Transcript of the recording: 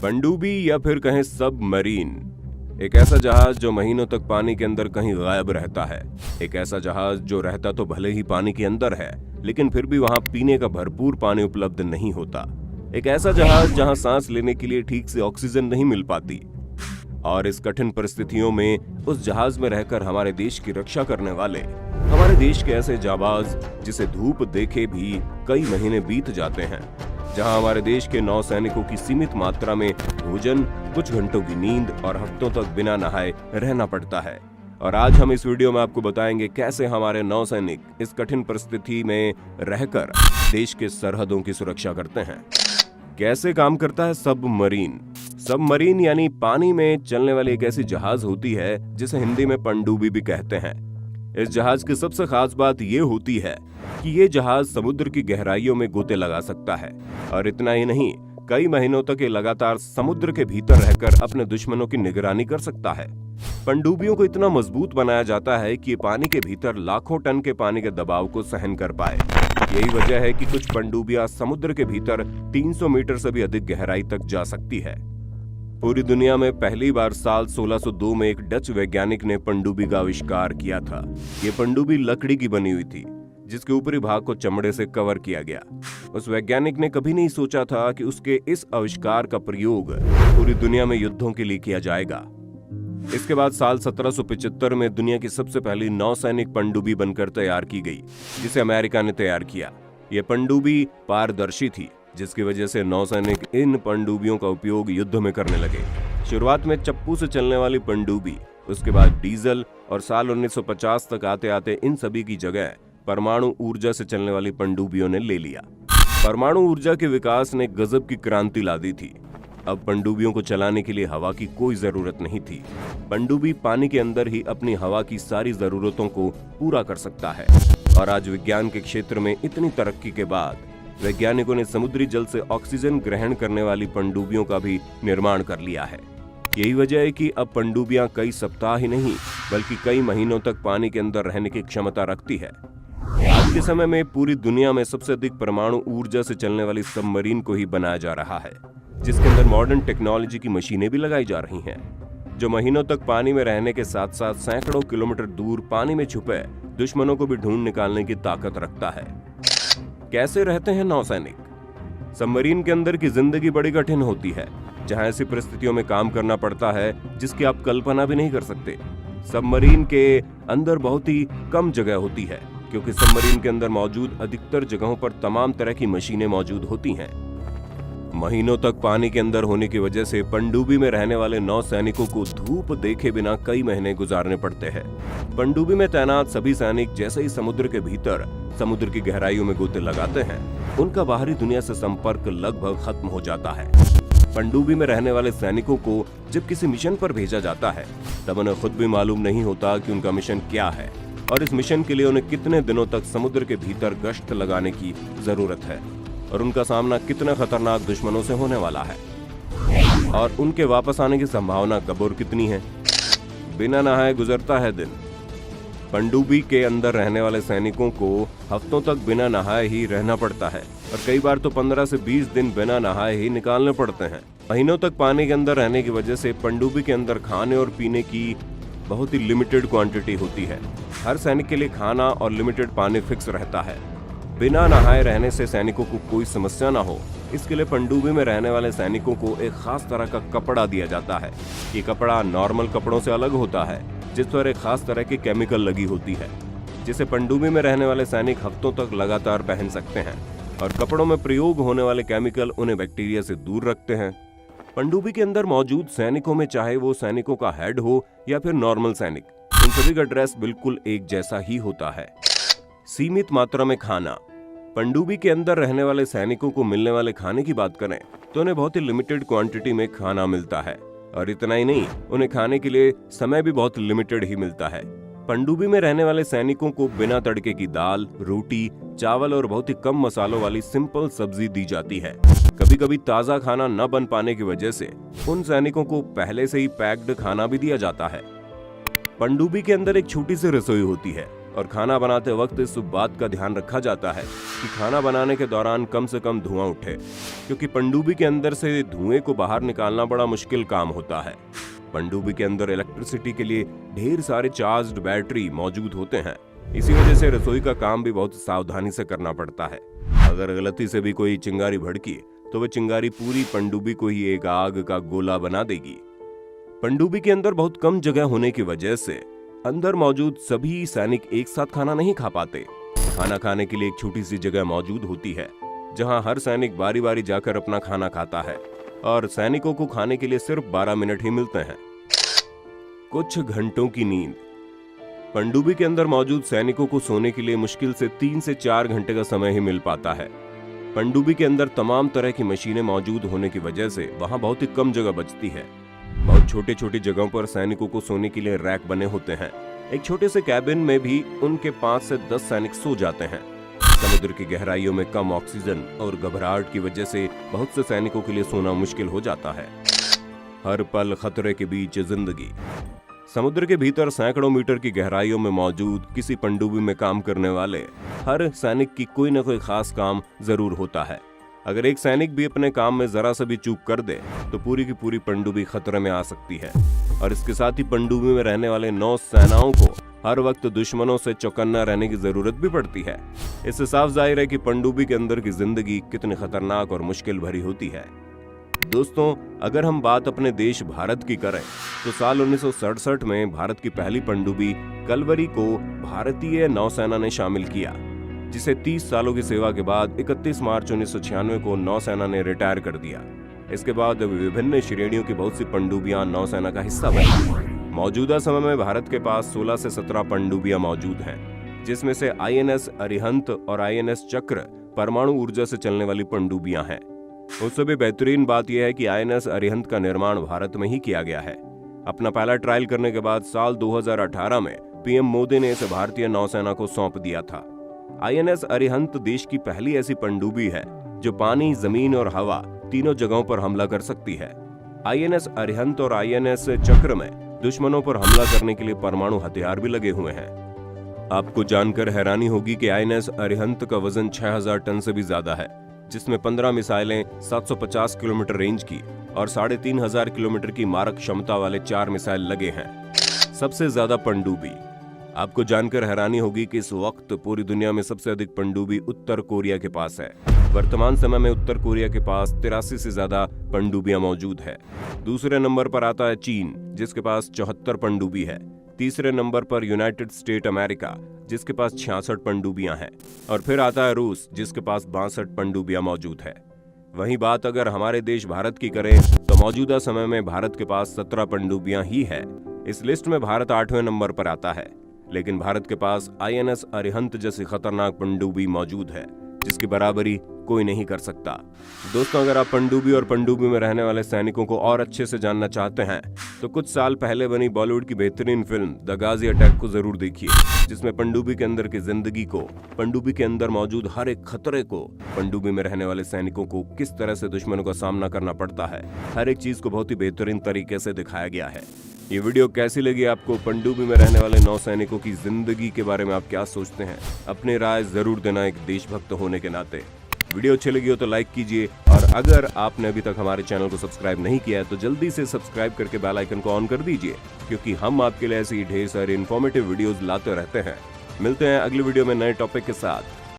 पनडुब्बी या फिर कहें सबमरीन, एक ऐसा जहाज जो महीनों तक पानी के अंदर कहीं गायब रहता है। एक ऐसा जहाज जो रहता तो भले ही पानी के अंदर है, लेकिन फिर भी वहां पीने का भरपूर पानी उपलब्ध नहीं होता। एक ऐसा जहाज जहां सांस लेने के लिए ठीक से ऑक्सीजन नहीं मिल पाती। और इस कठिन परिस्थितियों में उस जहाज में रहकर हमारे देश की रक्षा करने वाले हमारे देश के ऐसे जाबाज, जिसे धूप देखे भी कई महीने बीत जाते हैं, जहां हमारे देश के नौसैनिकों की सीमित मात्रा में भोजन, कुछ घंटों की नींद और हफ्तों तक बिना नहाए रहना पड़ता है। और आज हम इस वीडियो में आपको बताएंगे कैसे हमारे नौसैनिक इस कठिन परिस्थिति में रहकर देश के सरहदों की सुरक्षा करते हैं। कैसे काम करता है सबमरीन? सबमरीन यानी पानी में चलने वाली एक ऐसी जहाज होती है जिसे हिंदी में पनडुब्बी भी कहते हैं। इस जहाज की सबसे खास बात ये होती है कि ये जहाज समुद्र की गहराइयों में गोते लगा सकता है। और इतना ही नहीं, कई महीनों तक ये लगातार समुद्र के भीतर रहकर अपने दुश्मनों की निगरानी कर सकता है। पनडुब्बियों को इतना मजबूत बनाया जाता है कि ये पानी के भीतर लाखों टन के पानी के दबाव को सहन कर पाए। यही वजह है कि कुछ पनडुब्बियां समुद्र के भीतर 300 मीटर से भी अधिक गहराई तक जा सकती है। पूरी दुनिया में पहली बार साल 1602 में एक डच वैज्ञानिक ने पनडुब्बी का आविष्कार किया था। ये पनडुब्बी लकड़ी की बनी हुई थी, जिसके ऊपरी भाग को चमड़े से कवर किया गया। उस वैज्ञानिक ने कभी नहीं सोचा था कि उसके इस आविष्कार का प्रयोग पूरी दुनिया में युद्धों के लिए किया जाएगा। इसके बाद साल 1775 में दुनिया की सबसे पहली नौसैनिक पनडुब्बी बनकर तैयार की गई, जिसे अमेरिका ने तैयार किया। यह पनडुब्बी पारदर्शी थी, जिसकी वजह से नौसैनिक इन पनडुब्बियों का उपयोग युद्ध में करने लगे। शुरुआत में चप्पू से चलने वाली पनडुब्बी, उसके बाद डीजल, और साल 1950 तक आते आते इन सभी की जगह परमाणु ऊर्जा से चलने वाली पनडुब्बियों ने ले लिया। परमाणु ऊर्जा के विकास ने गजब की क्रांति ला दी थी। अब पनडुब्बियों को चलाने के लिए हवा की कोई जरूरत नहीं थी। पनडुब्बी पानी के अंदर ही अपनी हवा की सारी जरूरतों को पूरा कर सकता है। और आज विज्ञान के क्षेत्र में इतनी तरक्की के बाद वैज्ञानिकों ने समुद्री जल से ऑक्सीजन ग्रहण करने वाली पनडुब्बियों का भी निर्माण कर लिया है। यही वजह है कि अब पनडुब्बियां कई सप्ताह ही नहीं, बल्कि कई महीनों तक पानी के अंदर रहने की क्षमता रखती है। आज के समय में पूरी दुनिया में सबसे अधिक परमाणु ऊर्जा से चलने वाली सबमरीन को ही बनाया जा रहा है, जिसके अंदर मॉडर्न टेक्नोलॉजी की मशीनें भी लगाई जा रही हैं, जो महीनों तक पानी में रहने के साथ साथ सैकड़ों किलोमीटर दूर पानी में छुपे दुश्मनों को भी ढूंढ निकालने की ताकत रखता है। कैसे रहते हैं नौसैनिक? सबमरीन के अंदर की जिंदगी बड़ी कठिन होती है, जहां ऐसी परिस्थितियों में काम करना पड़ता है जिसकी आप कल्पना भी नहीं कर सकते। सबमरीन के अंदर बहुत ही कम जगह होती है, क्योंकि सबमरीन के अंदर मौजूद अधिकतर जगहों पर तमाम तरह की मशीनें मौजूद होती हैं। महीनों तक पानी के अंदर होने की वजह से पनडुब्बी में रहने वाले नौसैनिकों को धूप देखे बिना कई महीने गुजारने पड़ते हैं। पनडुब्बी में तैनात सभी सैनिक जैसे ही समुद्र के भीतर समुद्र की गहराइयों में गोते लगाते हैं, उनका बाहरी दुनिया से संपर्क लगभग खत्म हो जाता है। पनडुब्बी में रहने वाले सैनिकों को जब किसी मिशन पर भेजा जाता है, तब उन्हें खुद भी मालूम नहीं होता कि उनका मिशन क्या है और इस मिशन के लिए उन्हें कितने दिनों तक समुद्र के भीतर गश्त लगाने की जरूरत है, और उनका सामना कितने खतरनाक दुश्मनों से होने वाला है, और उनके वापस आने की संभावना कब और कितनी है। बिना नहाए गुजरता है दिन। पनडुब्बी के अंदर रहने वाले सैनिकों को हफ्तों तक बिना नहाए ही रहना पड़ता है, और कई बार तो 15 से 20 दिन बिना नहाए ही निकालने पड़ते हैं। महीनों तक पानी के अंदर रहने की वजह से पनडुब्बी के अंदर खाने और पीने की बहुत ही लिमिटेड क्वांटिटी होती है। हर सैनिक के लिए खाना और लिमिटेड पानी फिक्स रहता है। बिना नहाए रहने से सैनिकों को कोई समस्या ना हो, इसके लिए पनडुब्बी में रहने वाले सैनिकों को एक खास तरह का कपड़ा दिया जाता है। ये कपड़ा नॉर्मल कपड़ों से अलग होता है, जिस पर एक खास तरह की केमिकल लगी होती है, जिसे पनडुब्बी में रहने वाले सैनिक हफ्तों तक लगातार पहन सकते हैं। और कपड़ों में प्रयोग होने वाले केमिकल उन्हें बैक्टीरिया से दूर रखते हैं। पनडुब्बी के अंदर मौजूद सैनिकों में, चाहे वो सैनिकों का हेड हो या फिर नॉर्मल सैनिक, उन सभी का ड्रेस बिल्कुल एक जैसा ही होता है। सीमित मात्रा में खाना। पनडुब्बी के अंदर रहने वाले सैनिकों को मिलने वाले खाने की बात करें तो उन्हें बहुत ही लिमिटेड क्वांटिटी में खाना मिलता है, और इतना ही नहीं, उन्हें खाने के लिए समय भी बहुत लिमिटेड ही मिलता है। पनडुब्बी में रहने वाले सैनिकों को बिना तड़के की दाल, रोटी, चावल और बहुत ही कम मसालों वाली सिंपल सब्जी दी जाती है। कभी कभी ताज़ा खाना न बन पाने की वजह से उन सैनिकों को पहले से ही पैक्ड खाना भी दिया जाता है। पनडुब्बी के अंदर एक छोटी सी रसोई होती है, और खाना बनाते वक्त इस बात का ध्यान रखा जाता है कि खाना बनाने के दौरान कम से कम धुआं उठे, क्योंकि पनडुब्बी के अंदर से धुएं को बाहर निकालना बड़ा मुश्किल काम होता है। पनडुब्बी के अंदर इलेक्ट्रिसिटी के लिए ढेर सारे चार्ज्ड बैटरी मौजूद होते हैं। इसी वजह से रसोई का काम भी बहुत सावधानी से करना पड़ता है। अगर गलती से भी कोई चिंगारी भड़की तो वह चिंगारी पूरी पनडुब्बी को ही एक आग का गोला बना देगी। पनडुब्बी के अंदर बहुत कम जगह होने की वजह से अंदर मौजूद सभी सैनिक एक साथ खाना नहीं खा पाते। खाना खाने के लिए एक छोटी सी जगह मौजूद होती है जहां हर सैनिक बारी बारी जाकर अपना खाना खाता है और सैनिकों को खाने के लिए सिर्फ 12 मिनट ही मिलते हैं। कुछ घंटों की नींद। पनडुब्बी के अंदर मौजूद सैनिकों को सोने के लिए मुश्किल से 3 से 4 घंटे का समय ही मिल पाता है। पनडुब्बी के अंदर तमाम तरह की मशीनें मौजूद होने की वजह से वहां बहुत ही कम जगह बचती है। बहुत छोटी छोटी जगहों पर सैनिकों को सोने के लिए रैक बने होते हैं। एक छोटे से कैबिन में भी उनके 5 से 10 सैनिक सो जाते हैं। समुद्र की गहराइयों में कम ऑक्सीजन और घबराहट की वजह से बहुत से सैनिकों के लिए सोना मुश्किल हो जाता है। हर पल खतरे के बीच जिंदगी। समुद्र के भीतर सैकड़ों मीटर की गहराइयों में मौजूद किसी पनडुब्बी में काम करने वाले हर सैनिक की कोई न कोई खास काम जरूर होता है। अगर एक सैनिक भी अपने काम में जरा सा भी चूक कर दे तो पूरी की पूरी पनडुब्बी खतरे में आ सकती है। और इसके साथ ही पनडुब्बी में रहने वाले 9 सेनाओं को हर वक्त दुश्मनों से चौकन्ना रहने की जरूरत भी पड़ती है। इससे साफ जाहिर है कि पनडुब्बी के अंदर की जिंदगी कितनी खतरनाक और मुश्किल भरी होती है। दोस्तों, अगर हम बात अपने देश भारत की करें तो साल 1967 में भारत की पहली पनडुब्बी कलवरी को भारतीय नौसेना ने शामिल किया, जिसे 30 सालों की सेवा के बाद 31 मार्च 1996 को नौसेना ने रिटायर कर दिया। इसके बाद विभिन्न श्रेणियों की बहुत सी पनडुब्बियां नौसेना का हिस्सा बनी। मौजूदा समय में भारत के पास 16 से 17 पनडुब्बियां मौजूद हैं, जिसमें से INS अरिहंत और INS चक्र परमाणु ऊर्जा से चलने वाली पनडुब्बियां हैं। उससे भी बेहतरीन बात यह है कि INS अरिहंत का निर्माण भारत में ही किया गया है। अपना पहला ट्रायल करने के बाद साल 2018 में PM मोदी ने इसे भारतीय नौसेना को सौंप दिया था। INS अरिहंत देश की पहली ऐसी पनडुब्बी है जो पानी, जमीन और हवा तीनों जगहों पर हमला कर सकती है। INS अरिहंत और INS चक्र में दुश्मनों पर हमला करने के लिए परमाणु हथियार भी लगे हुए हैं। आपको जानकर हैरानी होगी कि INS अरिहंत का वजन 6000 टन से भी ज्यादा है, जिसमें 15 मिसाइलें 750 किलोमीटर रेंज की और 3500 किलोमीटर की मारक क्षमता वाले 4 मिसाइल लगे हैं। सबसे ज्यादा पनडुब्बी। आपको जानकर हैरानी होगी कि इस वक्त पूरी दुनिया में सबसे अधिक पनडुब्बी उत्तर कोरिया के पास है। वर्तमान समय में उत्तर कोरिया के पास 83 से ज्यादा पनडुब्बियां मौजूद है। दूसरे नंबर पर आता है चीन, जिसके पास 74 पनडुब्बी है। तीसरे नंबर पर यूनाइटेड स्टेट अमेरिका, जिसके पास 66 पनडुब्बियां हैं। और फिर आता है रूस, जिसके पास 62 पनडुब्बियां मौजूद है। वहीं बात अगर हमारे देश भारत की करें तो मौजूदा समय में भारत के पास 17 पनडुब्बियां ही है। इस लिस्ट में भारत 8वें नंबर पर आता है, लेकिन भारत के पास INS अरिहंत जैसी खतरनाक पनडुब्बी मौजूद है, जिसकी बराबरी कोई नहीं कर सकता। दोस्तों, अगर आप पनडुब्बी और पनडुब्बी में रहने वाले सैनिकों को और अच्छे से जानना चाहते हैं तो कुछ साल पहले बनी बॉलीवुड की बेहतरीन फिल्म द गाजी अटैक को जरूर देखिए, जिसमें पनडुब्बी के अंदर की जिंदगी को, पनडुब्बी के अंदर मौजूद हर एक खतरे को, पनडुब्बी में रहने वाले सैनिकों को किस तरह से दुश्मनों का सामना करना पड़ता है, हर एक चीज को बहुत ही बेहतरीन तरीके से दिखाया गया है। ये वीडियो कैसी लगी आपको? पनडुब्बी में रहने वाले नौसैनिकों की जिंदगी के बारे में आप क्या सोचते हैं? अपनी राय जरूर देना एक देशभक्त होने के नाते। वीडियो अच्छी लगी हो तो लाइक कीजिए, और अगर आपने अभी तक हमारे चैनल को सब्सक्राइब नहीं किया है तो जल्दी से सब्सक्राइब करके बेल आइकन को ऑन कर दीजिए, क्योंकि हम आपके लिए ऐसी ढेर सारी इन्फॉर्मेटिव वीडियोस लाते रहते हैं। मिलते हैं अगली वीडियो में नए टॉपिक के साथ।